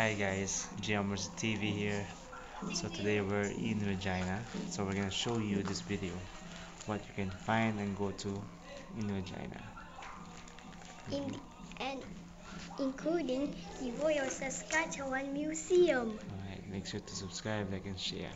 Hi guys, GMers TV here. So today we're in Regina. So we're gonna show you this video, what you can find and go to in Regina. in, and including the Royal Saskatchewan Museum. Alright, make sure to subscribe, like, and share.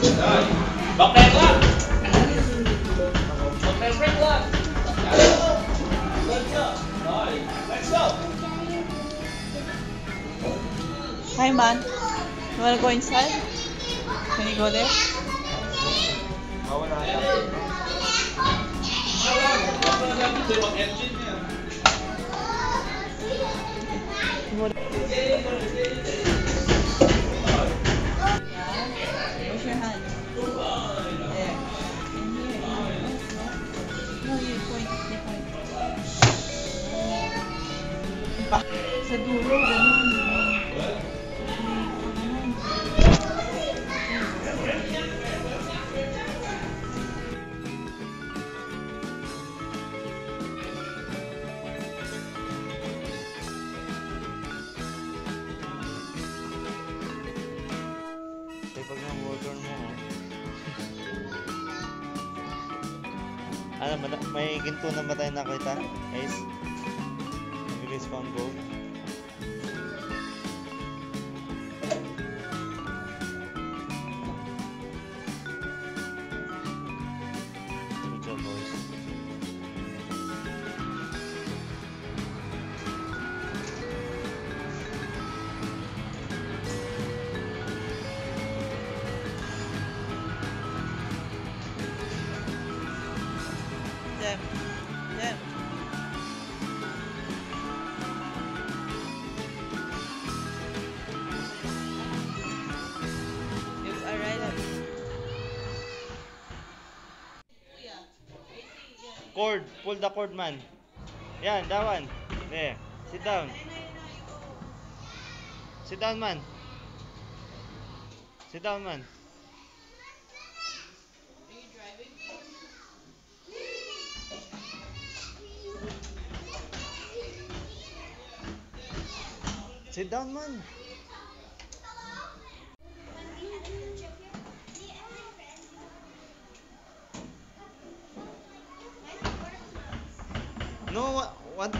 Bakit lang? Bakit lang? Let's go! Hi, man. You wanna go inside? Can you go there? Wash your hands. There. In here. No, you point. You point. Sa dulo, ganun. Pag ng motor mo, ano, may ginto na ba tayo nakita? Guys, mabilis pang go. Good job, boys. Them. Them. You've arrived. Cord, pull the cord, man. Yan, that one. There. Sit down. Sit down, man. Sit down, man. Sit down, man. No, what?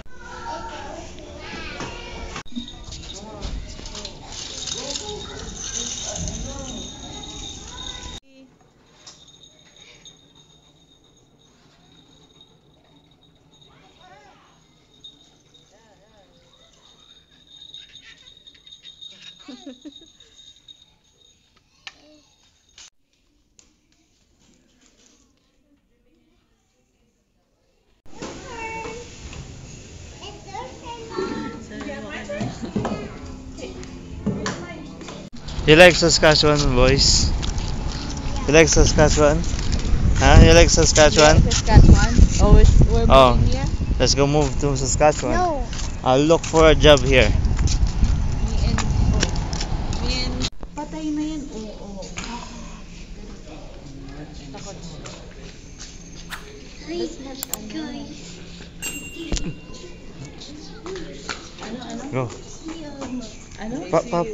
You like Saskatchewan, boys? You like Saskatchewan? Huh? You like Saskatchewan? Saskatchewan. Oh, we're Oh. moving here. Let's go move to Saskatchewan. No. I'll look for a job here. Me and patay na yan. Oo. Takot. Please, guys. Go. Ano? Pop.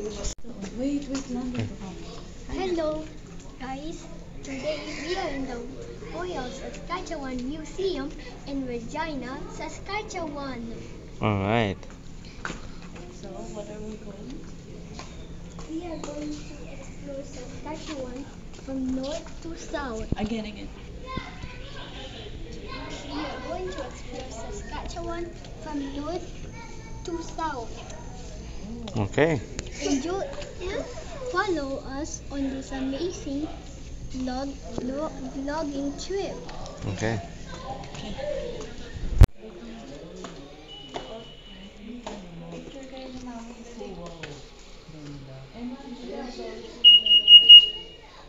Wait lang. Hello, guys. Today we are in the Royal Saskatchewan Museum in Regina, Saskatchewan. Alright. So, what are we going? We are going to explore Saskatchewan from north to south. Again. We are going to explore Saskatchewan from north to south. Okay. Enjoy, follow us on this amazing vlogging trip. Okay.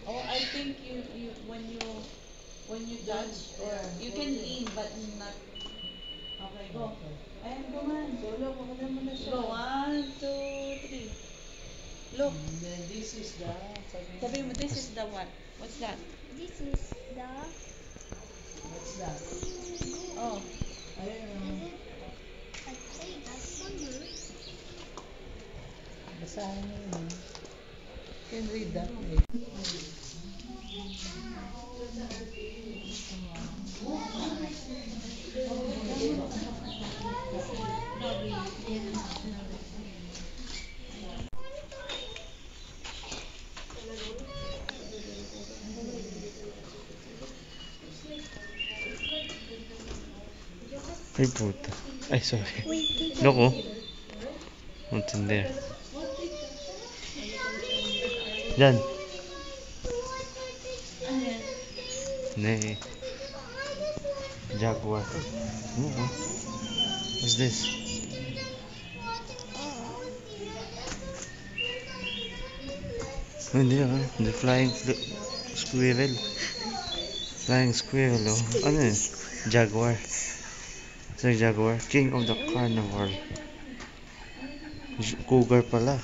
Oh, I think you when you touch or you can lean but not. Okay, go. Ayan, go man. Go, look. Wala mo na siya. Go, 1, 2, 3. Look. This is the. Sabi mo, this is the what? What's that? This is the. What's that? Oh. Ayun. I say that's summer. Basahin mo yun. You can read that. Ay, puta. Ay, sorry. Wait, did Look, oh. What's in there? Dyan. Nay. Jaguar. Look, oh. What's this? Oh, hindi ah. The flying squirrel. Flying squirrel, oh. Ano yun? Jaguar. It's a jaguar. King of the carnivore. Cougar pala.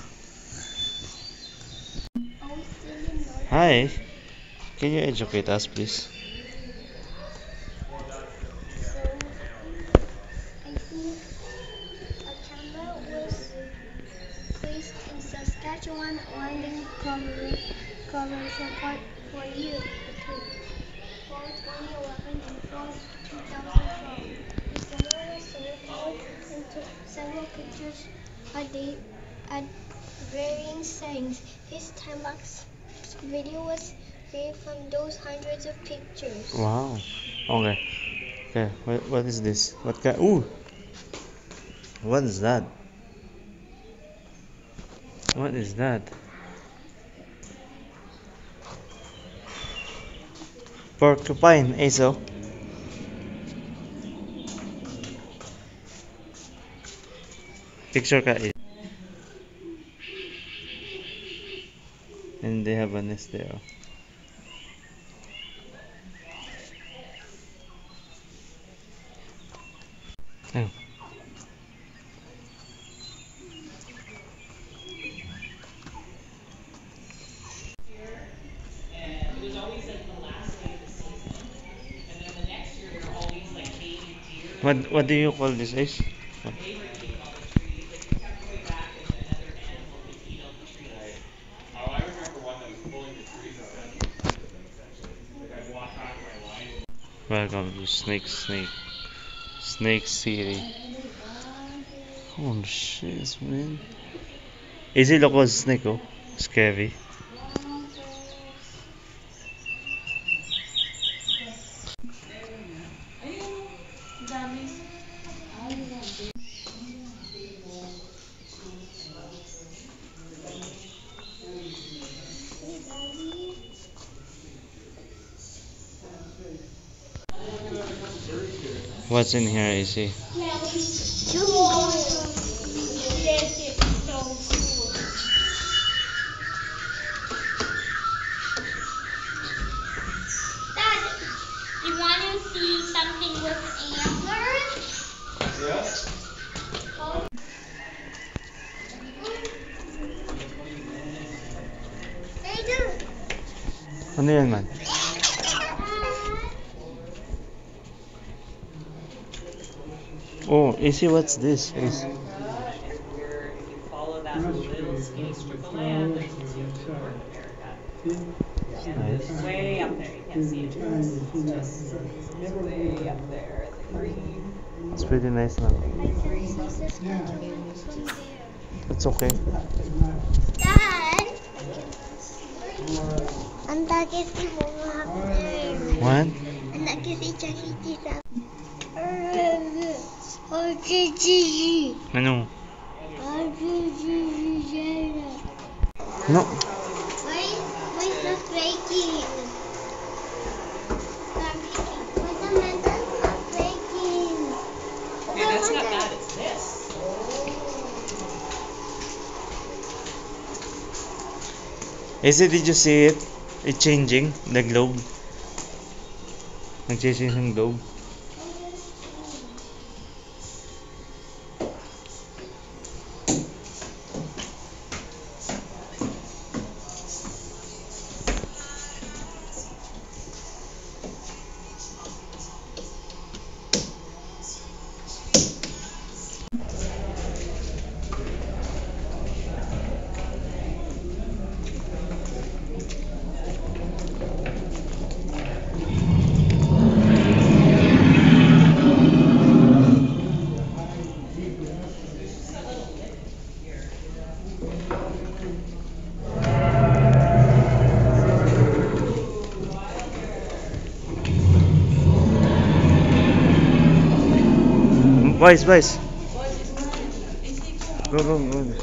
Hi. Can you educate us, please? I think a camera was placed in Saskatchewan landing cover support for you between fall 2011 and fall 2012. The camera was surveyed and took several pictures a day at varying settings. His time-lapse video was created from those hundreds of pictures. Wow. Okay. Okay. What is this? What kind? Ooh. What is that? What is that? Porcupine, Aso. Picture ka. And they have a nest there. Oh. What do you call this, Ace? Welcome to Snake City. Holy shit, man. Is it look like a snake, oh? Scary. What's in here, is it? Dad, you want to see something with antlers? Yes. They do. Ano yan, man? Oh, Issy, what's this? Is Where if you follow that little skinny strip of land, there's the North America. nice. Way up there, you can't see it. It's just way up there. The green. It's pretty nice now. I can see Saskatchewan from there. It's okay. Dad! Ang dagis si Mama up there. What? Ang dagis si Chucky Cheese up. RGG. Ano? RGG. No. Why is the breaking? What's the matter of breaking? Okay, that's not that, it's this. Issy, did you see it? It's changing, the globe. Nag-change yung globe. Vice, Vice. Boys is mine. AC, go. Go, go, go.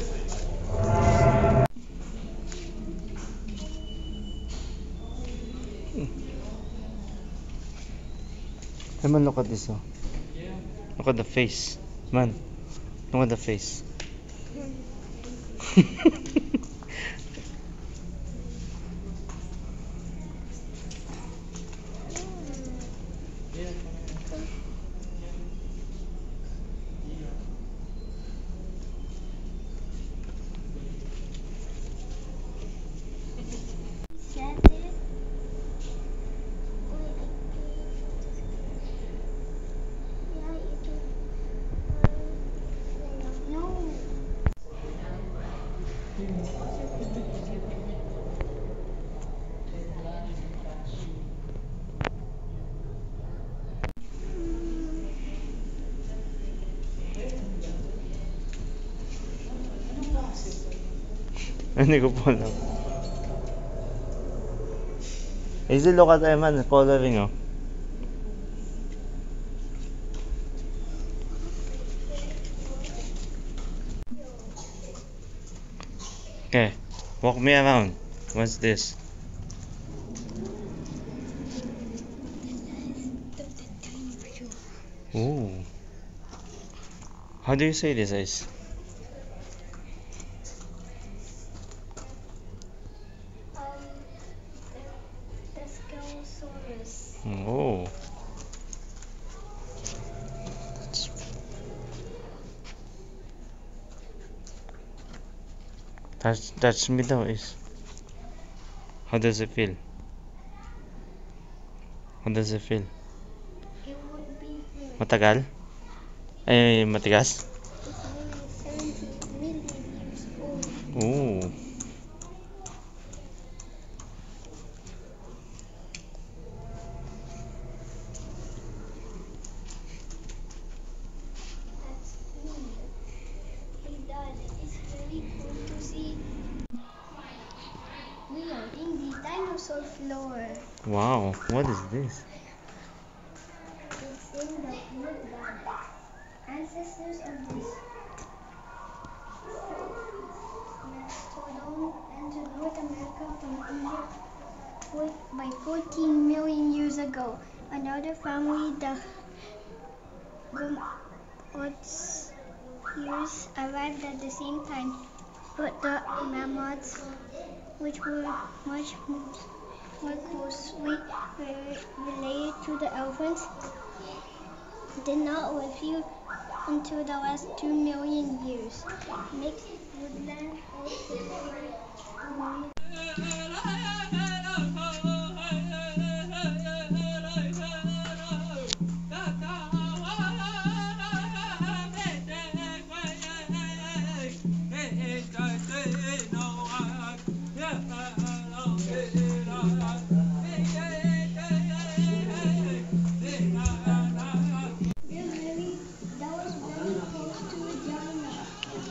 Hey man, look at this. Oh. Look at the face. Man, look at the face. Set it. Yeah, it no. Hindi ko po alam. Easy, look at Eman, coloring, oh. Okay, walk me around. What's this? Ooh. How do you say this, Ice? The Scalosaurus. Oh. Touch me though, Ice. How does it feel? How does it feel? It would be good. Matagal? Ay, matigas? It's only 70 million years old. Ooh. That's good. Hey Dad, it's very cool to see. We are in the dinosaur floor. Wow, what is this? It's in the wood lab. Ancestors of this mastodon entered North America from Egypt by 14 million years ago. Another family, the Gumothirs, arrived at the same time, but the mammoths, which were much more closely related to the elephants, did not live here until the last 2 million years. Mixed woodland also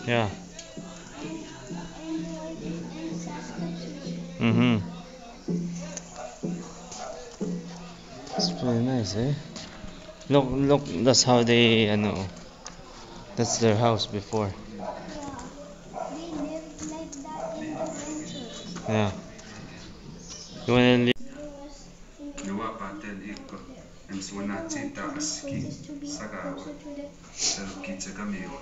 Yeah. and Saskatchewan. Mm-hmm. It's pretty nice, eh? Look, that's how they, that's their house before. Yeah, they lived like that in the winters. Yeah. You wanna leave? Nuwa patel iko emswana cita aski sagawa selki tsagameo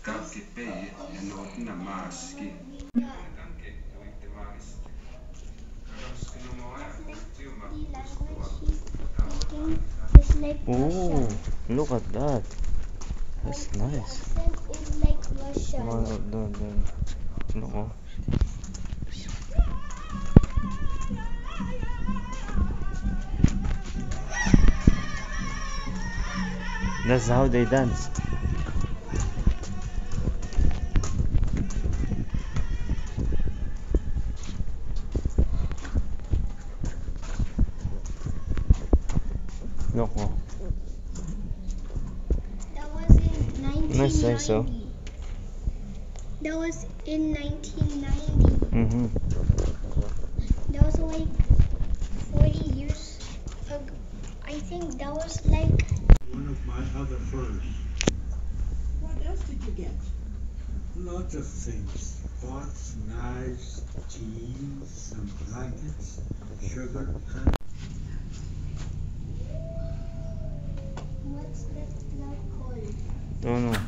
kanke pei enot na maski kanke tuite maski kaskino moa tiuma It's like Oh, Russian. look at that. That's nice. Accent is like Russian. Look, oh. That's how they dance. Look, oh. That was in 1990. Nice size, so. That was in 1990. Mm-hmm. That was like 40 years ago. I think that was like One of my other furs. did you get? Lots of things. Pots, knives, tea, some blankets, sugar, and What's that cloud called? Don't know.